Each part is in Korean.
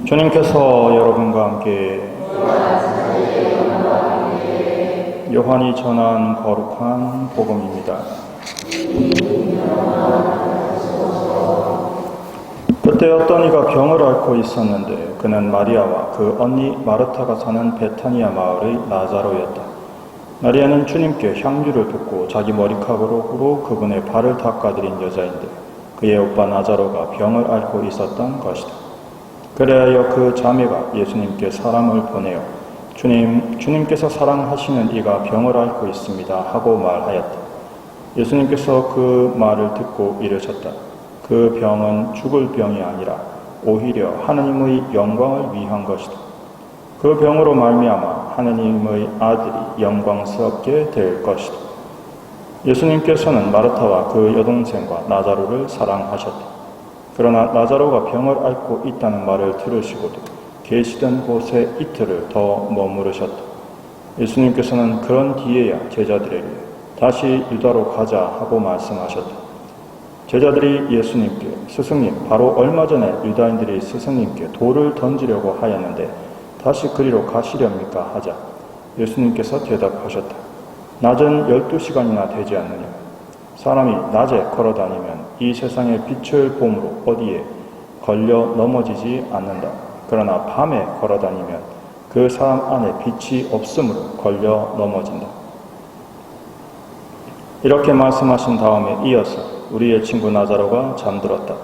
주님께서 여러분과 함께 요한이 전한 거룩한 복음입니다. 그때 어떤 이가 병을 앓고 있었는데 그는 마리아와 그 언니 마르타가 사는 베타니아 마을의 나자로였다. 마리아는 주님께 향유를 붓고 자기 머리카락으로 그분의 발을 닦아드린 여자인데 그의 오빠 나자로가 병을 앓고 있었던 것이다. 그래야 그 자매가 예수님께 사람을 보내어 주님께서 사랑하시는 이가 병을 앓고 있습니다 하고 말하였다. 예수님께서 그 말을 듣고 이르셨다. 그 병은 죽을 병이 아니라 오히려 하느님의 영광을 위한 것이다. 그 병으로 말미암아 하느님의 아들이 영광스럽게 될 것이다. 예수님께서는 마르타와 그 여동생과 나자로를 사랑하셨다. 그러나 나자로가 병을 앓고 있다는 말을 들으시고도 계시던 곳에 이틀을 더 머무르셨다. 예수님께서는 그런 뒤에야 제자들에게 다시 유다로 가자 하고 말씀하셨다. 제자들이 예수님께 스승님, 바로 얼마 전에 유다인들이 스승님께 돌을 던지려고 하였는데 다시 그리로 가시렵니까 하자 예수님께서 대답하셨다. 낮은 12시간이나 되지 않느냐. 사람이 낮에 걸어다니면 이 세상의 빛을 봄으로 어디에 걸려 넘어지지 않는다. 그러나 밤에 걸어다니면 그 사람 안에 빛이 없으므로 걸려 넘어진다. 이렇게 말씀하신 다음에 이어서 우리의 친구 나자로가 잠들었다.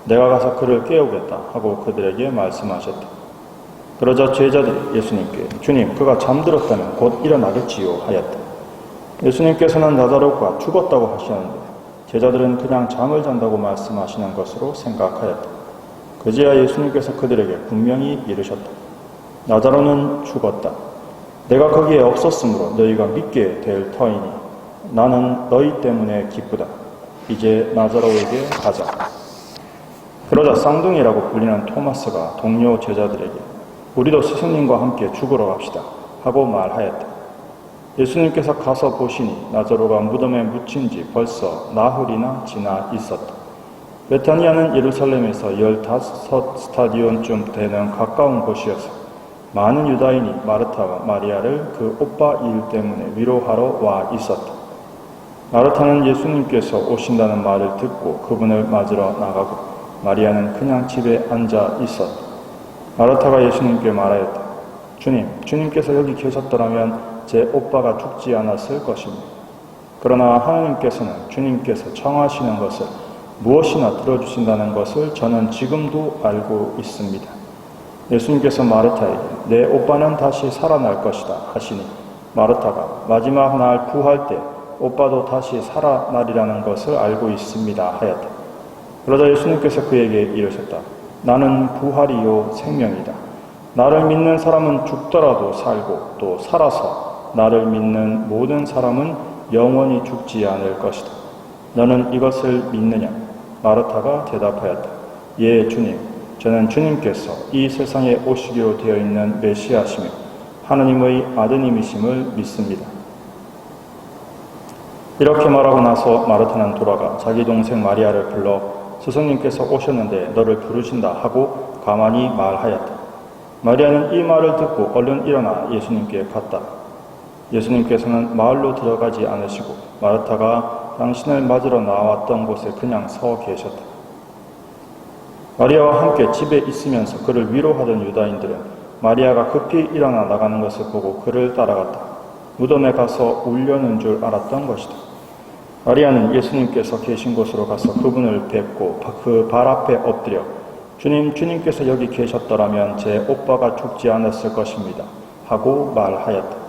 내가 가서 그를 깨우겠다 하고 그들에게 말씀하셨다. 그러자 제자들이 예수님께 주님, 그가 잠들었다면 곧 일어나겠지요 하였다. 예수님께서는 나자로가 죽었다고 하시는데 제자들은 그냥 잠을 잔다고 말씀하시는 것으로 생각하였다. 그제야 예수님께서 그들에게 분명히 이르셨다. 나자로는 죽었다. 내가 거기에 없었으므로 너희가 믿게 될 터이니 나는 너희 때문에 기쁘다. 이제 나자로에게 가자. 그러자 쌍둥이라고 불리는 토마스가 동료 제자들에게 우리도 스승님과 함께 죽으러 갑시다 하고 말하였다. 예수님께서 가서 보시니 나자로가 무덤에 묻힌 지 벌써 나흘이나 지나 있었다. 베타니아는 예루살렘에서 15스타디온쯤 되는 가까운 곳이어서 많은 유다인이 마르타와 마리아를 그 오빠 일 때문에 위로하러 와 있었다. 마르타는 예수님께서 오신다는 말을 듣고 그분을 맞으러 나가고 마리아는 그냥 집에 앉아 있었다. 마르타가 예수님께 말하였다. 주님께서 여기 계셨더라면 제 오빠가 죽지 않았을 것입니다. 그러나 하나님께서는 주님께서 청하시는 것을 무엇이나 들어주신다는 것을 저는 지금도 알고 있습니다. 예수님께서 마르타에게 내 오빠는 다시 살아날 것이다 하시니 마르타가 마지막 날 부활 때 오빠도 다시 살아나리라는 것을 알고 있습니다 하였다. 그러자 예수님께서 그에게 이르셨다. 나는 부활이요 생명이다. 나를 믿는 사람은 죽더라도 살고 또 살아서 나를 믿는 모든 사람은 영원히 죽지 않을 것이다. 너는 이것을 믿느냐? 마르타가 대답하였다. 예, 주님. 저는 주님께서 이 세상에 오시기로 되어 있는 메시아시며 하느님의 아드님이심을 믿습니다. 이렇게 말하고 나서 마르타는 돌아가 자기 동생 마리아를 불러 스승님께서 오셨는데 너를 부르신다 하고 가만히 말하였다. 마리아는 이 말을 듣고 얼른 일어나 예수님께 갔다. 예수님께서는 마을로 들어가지 않으시고 마르타가 당신을 맞으러 나왔던 곳에 그냥 서 계셨다. 마리아와 함께 집에 있으면서 그를 위로하던 유다인들은 마리아가 급히 일어나 나가는 것을 보고 그를 따라갔다. 무덤에 가서 울려는 줄 알았던 것이다. 마리아는 예수님께서 계신 곳으로 가서 그분을 뵙고 그 발 앞에 엎드려 주님께서 여기 계셨더라면 제 오빠가 죽지 않았을 것입니다 하고 말하였다.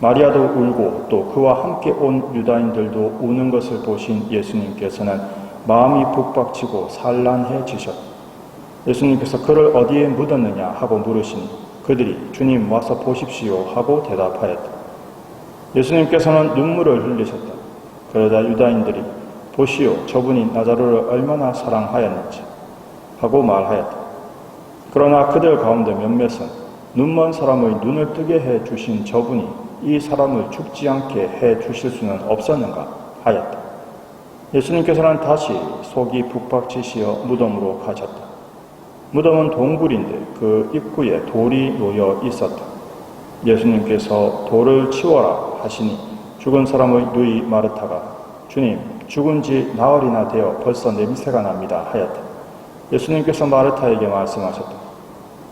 마리아도 울고 또 그와 함께 온 유다인들도 우는 것을 보신 예수님께서는 마음이 북박치고 산란해지셨다. 예수님께서 그를 어디에 묻었느냐 하고 물으시니 그들이 주님 와서 보십시오 하고 대답하였다. 예수님께서는 눈물을 흘리셨다. 그러자 유다인들이 보시오 저분이 나자로를 얼마나 사랑하였는지 하고 말하였다. 그러나 그들 가운데 몇몇은 눈먼 사람의 눈을 뜨게 해 주신 저분이 이 사람을 죽지 않게 해 주실 수는 없었는가 하였다. 예수님께서는 다시 속이 북박치시어 무덤으로 가셨다. 무덤은 동굴인데 그 입구에 돌이 놓여 있었다. 예수님께서 돌을 치워라 하시니 죽은 사람의 누이 마르타가 주님, 죽은 지 나흘이나 되어 벌써 냄새가 납니다 하였다. 예수님께서 마르타에게 말씀하셨다.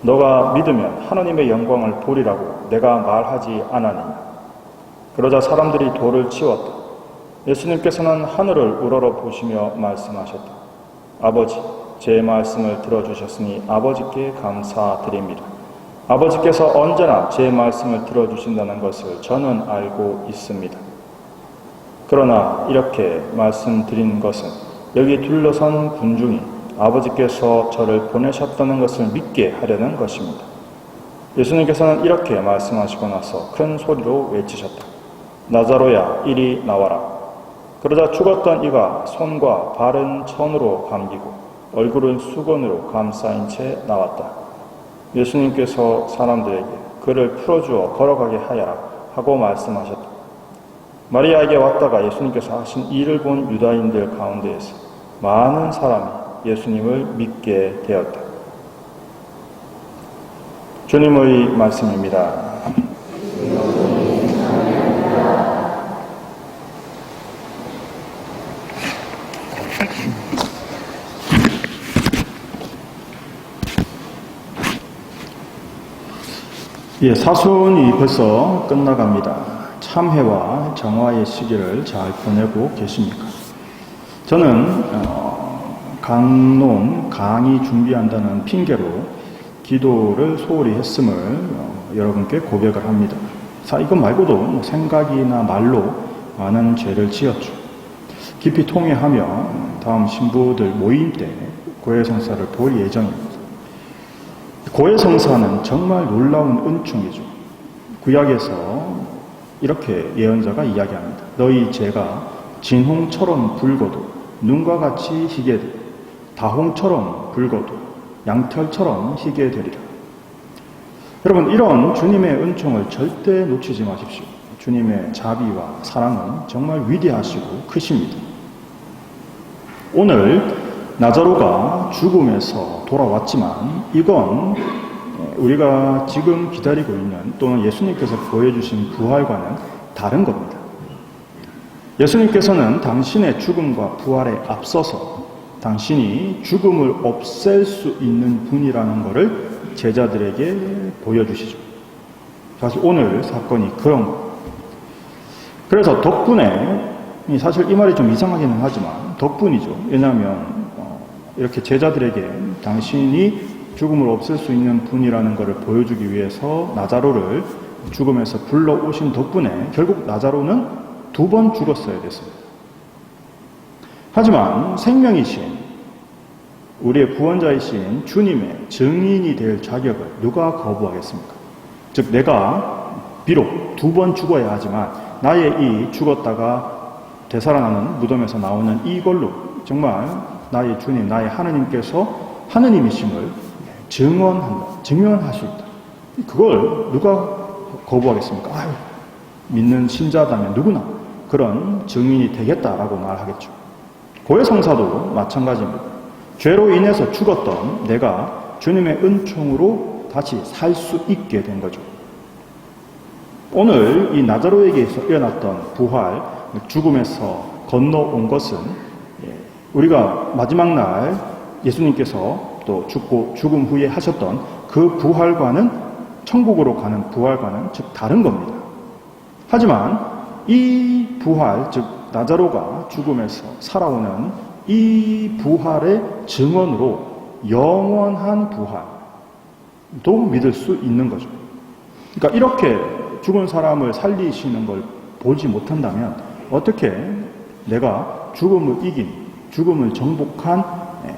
너가 믿으면 하나님의 영광을 보리라고 내가 말하지 않았느냐. 그러자 사람들이 돌을 치웠다. 예수님께서는 하늘을 우러러 보시며 말씀하셨다. 아버지, 제 말씀을 들어주셨으니 아버지께 감사드립니다. 아버지께서 언제나 제 말씀을 들어주신다는 것을 저는 알고 있습니다. 그러나 이렇게 말씀드린 것은 여기 둘러선 군중이 아버지께서 저를 보내셨다는 것을 믿게 하려는 것입니다. 예수님께서는 이렇게 말씀하시고 나서 큰 소리로 외치셨다. 나자로야, 이리 나와라. 그러자 죽었던 이가 손과 발은 천으로 감기고 얼굴은 수건으로 감싸인 채 나왔다. 예수님께서 사람들에게 그를 풀어주어 걸어가게 하여라 하고 말씀하셨다. 마리아에게 왔다가 예수님께서 하신 일을 본 유다인들 가운데에서 많은 사람이 예수님을 믿게 되었다. 주님의 말씀입니다. 예, 사순이 벌써 끝나갑니다. 참회와 정화의 시기를 잘 보내고 계십니까? 저는 강의 준비한다는 핑계로 기도를 소홀히 했음을 여러분께 고백을 합니다. 이것 말고도 생각이나 말로 많은 죄를 지었죠. 깊이 통회하며 다음 신부들 모임 때 고해성사를 볼 예정입니다. 고해성사는 정말 놀라운 은총이죠. 구약에서 이렇게 예언자가 이야기합니다. 너희 죄가 진홍처럼 붉어도 눈과 같이 희게 되고 다홍처럼 붉어도 양털처럼 희게 되리라. 여러분, 이런 주님의 은총을 절대 놓치지 마십시오. 주님의 자비와 사랑은 정말 위대하시고 크십니다. 오늘 나자로가 죽음에서 돌아왔지만 이건 우리가 지금 기다리고 있는 또는 예수님께서 보여주신 부활과는 다른 겁니다. 예수님께서는 당신의 죽음과 부활에 앞서서 당신이 죽음을 없앨 수 있는 분이라는 것을 제자들에게 보여주시죠. 사실 오늘 사건이 그런 겁니다. 그래서 덕분에, 사실 이 말이 좀 이상하기는 하지만 덕분이죠. 왜냐하면 이렇게 제자들에게 당신이 죽음을 없앨 수 있는 분이라는 것을 보여주기 위해서 나자로를 죽음에서 불러오신 덕분에 결국 나자로는 2번 죽었어야 됐습니다. 하지만 생명이신 우리의 구원자이신 주님의 증인이 될 자격을 누가 거부하겠습니까? 즉 내가 비록 2번 죽어야 하지만 나의 이 죽었다가 되살아나는 무덤에서 나오는 이걸로 정말 나의 주님, 나의 하느님께서 하느님이심을 증언할 수 있다. 그걸 누가 거부하겠습니까? 믿는 신자다면 누구나 그런 증인이 되겠다라고 말하겠죠. 고해성사도 마찬가지입니다. 죄로 인해서 죽었던 내가 주님의 은총으로 다시 살 수 있게 된 거죠. 오늘 이 나자로에게서 일어났던 부활, 죽음에서 건너온 것은 우리가 마지막 날 예수님께서 또 죽음 후에 하셨던 그 부활과는, 천국으로 가는 부활과는 즉 다른 겁니다. 하지만 이 부활, 즉 나자로가 죽음에서 살아오는 이 부활의 증언으로 영원한 부활도 믿을 수 있는 거죠. 그러니까 이렇게 죽은 사람을 살리시는 걸 보지 못한다면 어떻게 내가 죽음을 이긴, 죽음을 정복한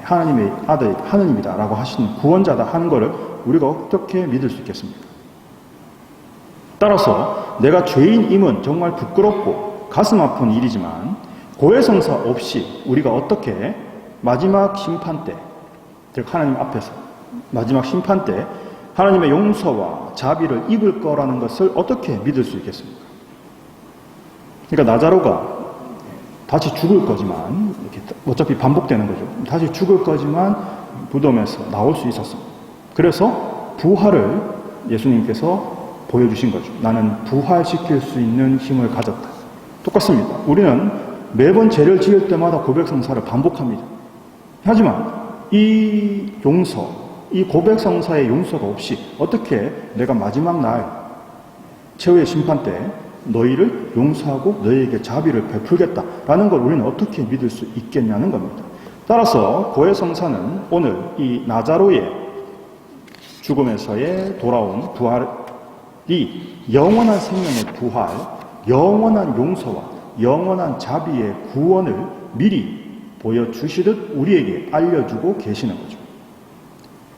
하나님의 아들, 하느님이다라고 하시는 구원자다 하는 것을 우리가 어떻게 믿을 수 있겠습니까? 따라서 내가 죄인임은 정말 부끄럽고 가슴 아픈 일이지만 고해성사 없이 우리가 어떻게 마지막 심판 때, 즉 하나님 앞에서 마지막 심판 때 하나님의 용서와 자비를 입을 거라는 것을 어떻게 믿을 수 있겠습니까? 그러니까 나자로가 다시 죽을 거지만, 이렇게 어차피 반복되는 거죠. 다시 죽을 거지만 무덤에서 나올 수 있었습니다. 그래서 부활을 예수님께서 보여주신 거죠. 나는 부활시킬 수 있는 힘을 가졌다. 똑같습니다. 우리는 매번 죄를 지을 때마다 고백성사를 반복합니다. 하지만 이 용서, 이 고백성사의 용서가 없이 어떻게 내가 마지막 날 최후의 심판 때 너희를 용서하고 너희에게 자비를 베풀겠다라는 걸 우리는 어떻게 믿을 수 있겠냐는 겁니다. 따라서 고해성사는 오늘 이 나자로의 죽음에서의 돌아온 부활이 영원한 생명의 부활, 영원한 용서와 영원한 자비의 구원을 미리 보여주시듯 우리에게 알려주고 계시는 거죠.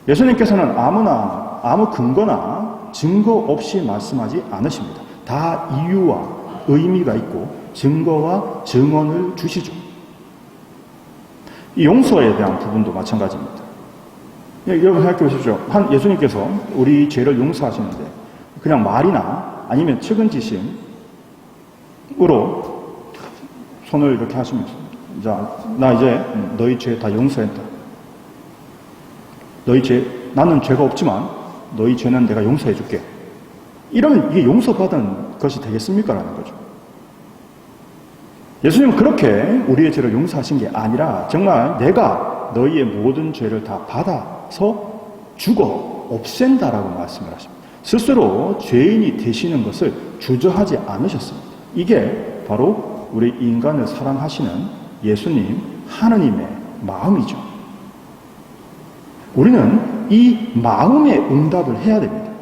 예수님께서는 아무 근거나 증거 없이 말씀하지 않으십니다. 다 이유와 의미가 있고 증거와 증언을 주시죠. 이 용서에 대한 부분도 마찬가지입니다. 여러분 생각해 보십시오. 예수님께서 우리 죄를 용서하시는데 그냥 말이나 아니면 측은지심으로 손을 이렇게 하시면서 자, 나 이제 너희 죄 다 용서했다. 나는 죄가 없지만 너희 죄는 내가 용서해 줄게. 이러면 이게 용서받은 것이 되겠습니까? 라는 거죠. 예수님은 그렇게 우리의 죄를 용서하신 게 아니라 정말 내가 너희의 모든 죄를 다 받아서 죽어 없앤다라고 말씀을 하십니다. 스스로 죄인이 되시는 것을 주저하지 않으셨습니다. 이게 바로 우리 인간을 사랑하시는 예수님, 하느님의 마음이죠. 우리는 이 마음의 응답을 해야 됩니다.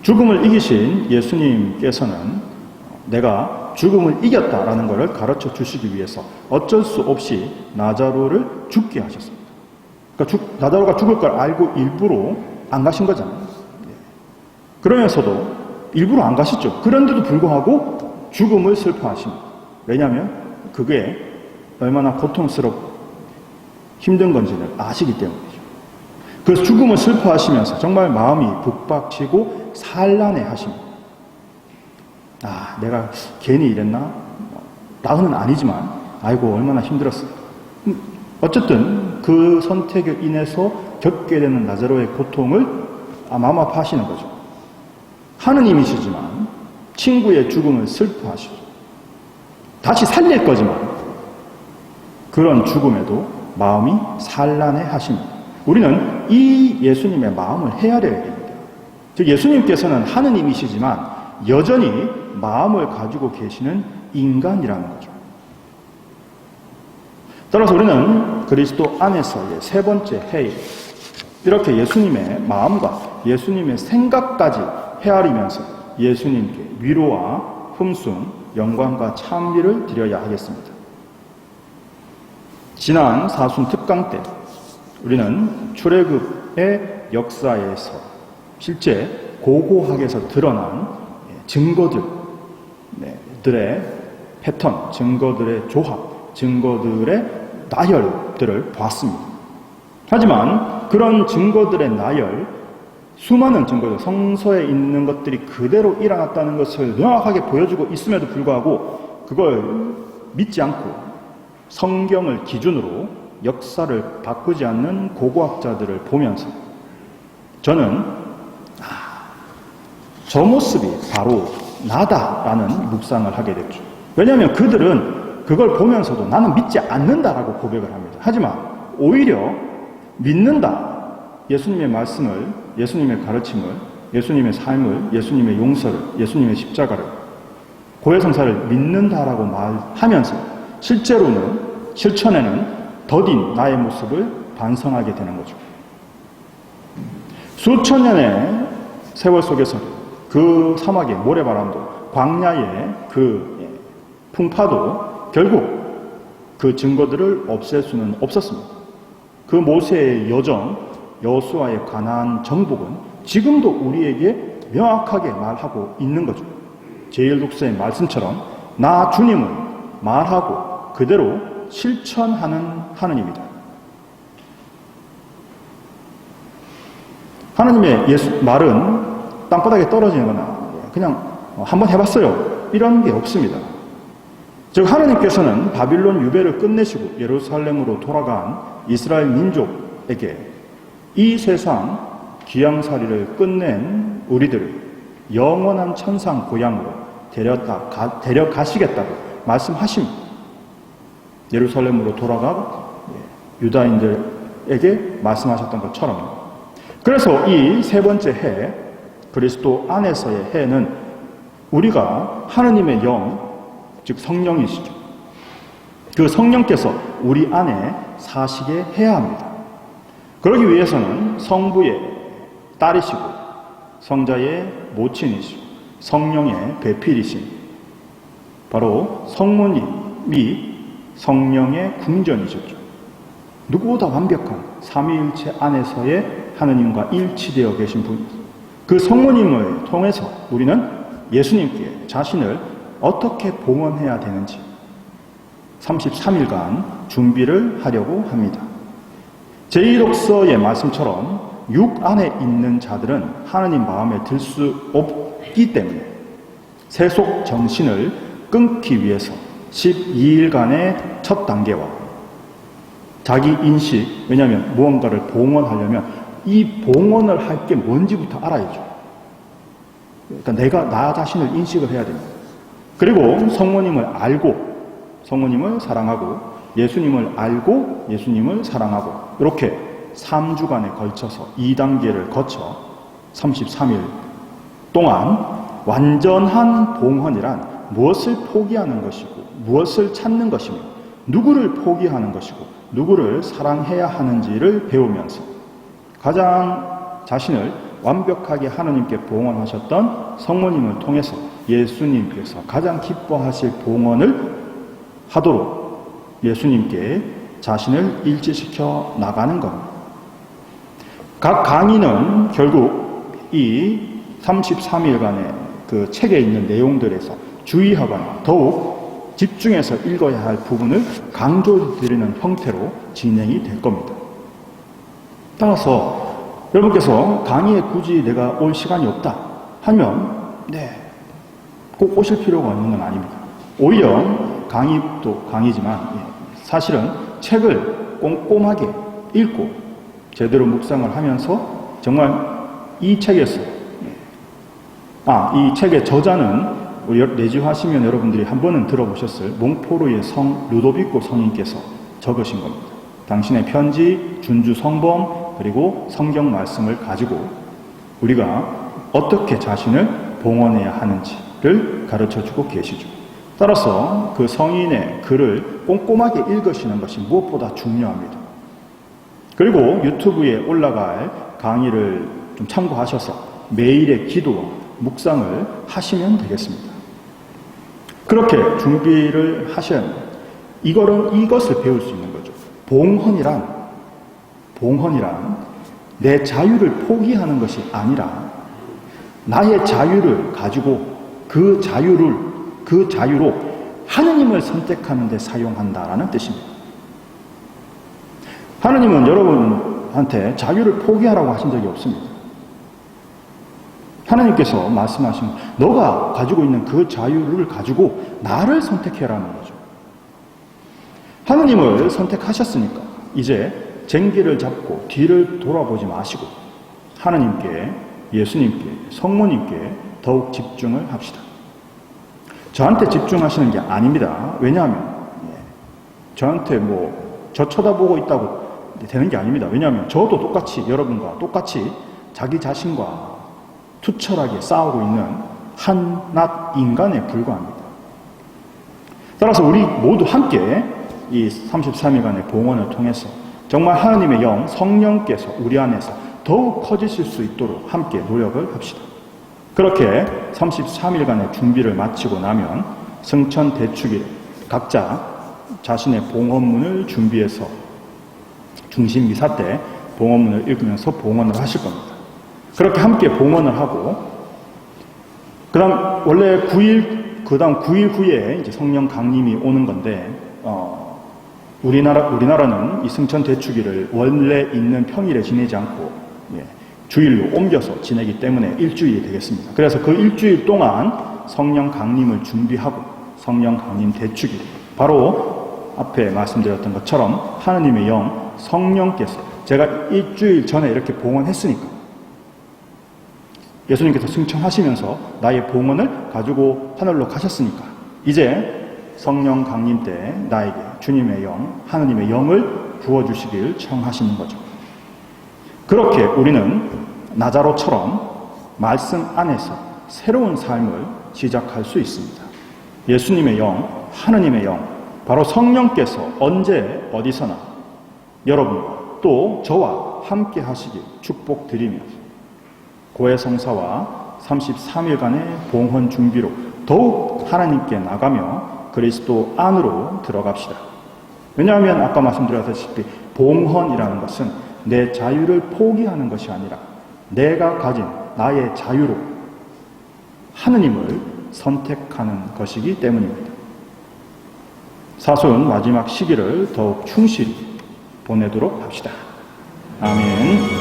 죽음을 이기신 예수님께서는 내가 죽음을 이겼다라는 것을 가르쳐 주시기 위해서 어쩔 수 없이 나자로를 죽게 하셨습니다. 그러니까 나자로가 죽을 걸 알고 일부러 안 가신 거잖아요. 그러면서도 일부러 안 가셨죠. 그런데도 불구하고 죽음을 슬퍼하십니다. 왜냐하면 그게 얼마나 고통스럽고 힘든 건지를 아시기 때문이죠. 그래서 죽음을 슬퍼하시면서 정말 마음이 북박치고 산란해 하십니다. 내가 괜히 이랬나? 나는 아니지만 아이고 얼마나 힘들었어. 어쨌든 그 선택에 인해서 겪게 되는 나자로의 고통을 마마파하시는 거죠. 하느님이시지만 친구의 죽음을 슬퍼하시죠. 다시 살릴 거지만 그런 죽음에도 마음이 산란해 하십니다. 우리는 이 예수님의 마음을 헤아려야 됩니다. 즉 예수님께서는 하느님이시지만 여전히 마음을 가지고 계시는 인간이라는 거죠. 따라서 우리는 그리스도 안에서의 세 번째 회의, 이렇게 예수님의 마음과 예수님의 생각까지 헤아리면서 예수님께 위로와 흠숭, 영광과 찬미를 드려야 하겠습니다. 지난 사순 특강 때 우리는 출애굽의 역사에서 실제 고고학에서 드러난 증거들의 패턴, 증거들의 조합, 증거들의 나열들을 보았습니다. 하지만 그런 증거들의 나열, 수많은 증거들, 성서에 있는 것들이 그대로 일어났다는 것을 명확하게 보여주고 있음에도 불구하고 그걸 믿지 않고 성경을 기준으로 역사를 바꾸지 않는 고고학자들을 보면서 저는 저 모습이 바로 나다라는 묵상을 하게 됐죠. 왜냐하면 그들은 그걸 보면서도 나는 믿지 않는다라고 고백을 합니다. 하지만 오히려 믿는다. 예수님의 말씀을, 예수님의 가르침을, 예수님의 삶을, 예수님의 용서를, 예수님의 십자가를, 고해성사를 믿는다라고 말하면서 실천에는 더딘 나의 모습을 반성하게 되는 거죠. 수천 년의 세월 속에서 그 사막의 모래바람도 광야의 그 풍파도 결국 그 증거들을 없앨 수는 없었습니다. 그 모세의 여정, 여호수아의 가나안 정복은 지금도 우리에게 명확하게 말하고 있는 거죠. 제1독서의 말씀처럼 나 주님은 말하고 그대로 실천하는 하느님이다. 하느님의 말은 땅바닥에 떨어지거나 그냥 한번 해봤어요. 이런 게 없습니다. 즉 하느님께서는 바빌론 유배를 끝내시고 예루살렘으로 돌아간 이스라엘 민족에게 이 세상 귀양살이를 끝낸 우리들을 영원한 천상 고향으로 데려가시겠다고 말씀하십니다. 예루살렘으로 돌아가 유다인들에게 말씀하셨던 것처럼. 그래서 이 세 번째 해, 그리스도 안에서의 해는 우리가 하느님의 영, 즉 성령이시죠. 그 성령께서 우리 안에 사시게 해야 합니다. 그러기 위해서는 성부의 딸이시고 성자의 모친이시고 성령의 배필이신 바로 성모님이 성령의 궁전이셨죠. 누구보다 완벽한 삼위일체 안에서의 하느님과 일치되어 계신 분이죠. 그 성모님을 통해서 우리는 예수님께 자신을 어떻게 봉헌해야 되는지 33일간 준비를 하려고 합니다. 제1독서의 말씀처럼 육 안에 있는 자들은 하느님 마음에 들 수 없기 때문에 세속 정신을 끊기 위해서 12일간의 첫 단계와 자기 인식, 왜냐하면 무언가를 봉헌하려면 이 봉헌을 할 게 뭔지부터 알아야죠. 그러니까 내가 나 자신을 인식을 해야 됩니다. 그리고 성모님을 알고 성모님을 사랑하고 예수님을 알고 예수님을 사랑하고 이렇게 3주간에 걸쳐서 2단계를 거쳐 33일 동안 완전한 봉헌이란 무엇을 포기하는 것이고 무엇을 찾는 것이며 누구를 포기하는 것이고 누구를 사랑해야 하는지를 배우면서 가장 자신을 완벽하게 하느님께 봉헌하셨던 성모님을 통해서 예수님께서 가장 기뻐하실 봉헌을 하도록 예수님께 자신을 일치시켜 나가는 겁니다. 각 강의는 결국 이 33일간의 그 책에 있는 내용들에서 주의하거나 더욱 집중해서 읽어야 할 부분을 강조드리는 형태로 진행이 될 겁니다. 따라서 여러분께서 강의에 굳이 내가 올 시간이 없다 하면 꼭 오실 필요가 없는 건 아닙니다. 오히려 강의도 강의지만 사실은 책을 꼼꼼하게 읽고 제대로 묵상을 하면서 정말 이 책에서 이 책의 저자는 내주하시면 여러분들이 한 번은 들어보셨을 몽포르의 성 루도비코 성인께서 적으신 겁니다. 당신의 편지, 준주 성범 그리고 성경 말씀을 가지고 우리가 어떻게 자신을 봉헌해야 하는지를 가르쳐주고 계시죠. 따라서 그 성인의 글을 꼼꼼하게 읽으시는 것이 무엇보다 중요합니다. 그리고 유튜브에 올라갈 강의를 좀 참고하셔서 매일의 기도와 묵상을 하시면 되겠습니다. 그렇게 준비를 하셔야 합니다. 이것을 배울 수 있는 거죠. 봉헌이란 내 자유를 포기하는 것이 아니라 나의 자유를 가지고 그 자유로 하느님을 선택하는 데 사용한다라는 뜻입니다. 하느님은 여러분한테 자유를 포기하라고 하신 적이 없습니다. 하나님께서 말씀하신 너가 가지고 있는 그 자유를 가지고 나를 선택해라는 거죠. 하느님을 선택하셨으니까 이제 쟁기를 잡고 뒤를 돌아보지 마시고 하느님께, 예수님께, 성모님께 더욱 집중을 합시다. 저한테 집중하시는 게 아닙니다. 왜냐하면 저한테 저 쳐다보고 있다고 되는 게 아닙니다. 왜냐하면 저도 똑같이 여러분과 똑같이 자기 자신과 투철하게 싸우고 있는 한낱 인간에 불과합니다. 따라서 우리 모두 함께 이 33일간의 봉헌을 통해서 정말 하나님의 영, 성령께서 우리 안에서 더욱 커지실 수 있도록 함께 노력을 합시다. 그렇게 33일간의 준비를 마치고 나면 승천 대축일 각자 자신의 봉헌문을 준비해서 중심 미사 때 봉헌문을 읽으면서 봉헌을 하실 겁니다. 그렇게 함께 봉헌을 하고 그다음 원래 9일 후에 이제 성령 강림이 오는 건데 우리나라는 이 승천 대축일을 원래 있는 평일에 지내지 않고 주일로 옮겨서 지내기 때문에 일주일이 되겠습니다. 그래서 그 일주일 동안 성령 강림을 준비하고 성령 강림 대축일. 바로 앞에 말씀드렸던 것처럼 하느님의 영, 성령께서 제가 일주일 전에 이렇게 봉헌했으니까 예수님께서 승천하시면서 나의 봉헌을 가지고 하늘로 가셨으니까 이제 성령 강림 때 나에게 주님의 영, 하느님의 영을 부어주시길 청하시는 거죠. 그렇게 우리는 나자로처럼 말씀 안에서 새로운 삶을 시작할 수 있습니다. 예수님의 영, 하느님의 영, 바로 성령께서 언제 어디서나 여러분과 또 저와 함께 하시길 축복드리며 고해성사와 33일간의 봉헌 준비로 더욱 하나님께 나가며 그리스도 안으로 들어갑시다. 왜냐하면 아까 말씀드렸다시피 봉헌이라는 것은 내 자유를 포기하는 것이 아니라 내가 가진 나의 자유로 하느님을 선택하는 것이기 때문입니다. 사순 마지막 시기를 더욱 충실히 보내도록 합시다. 아멘.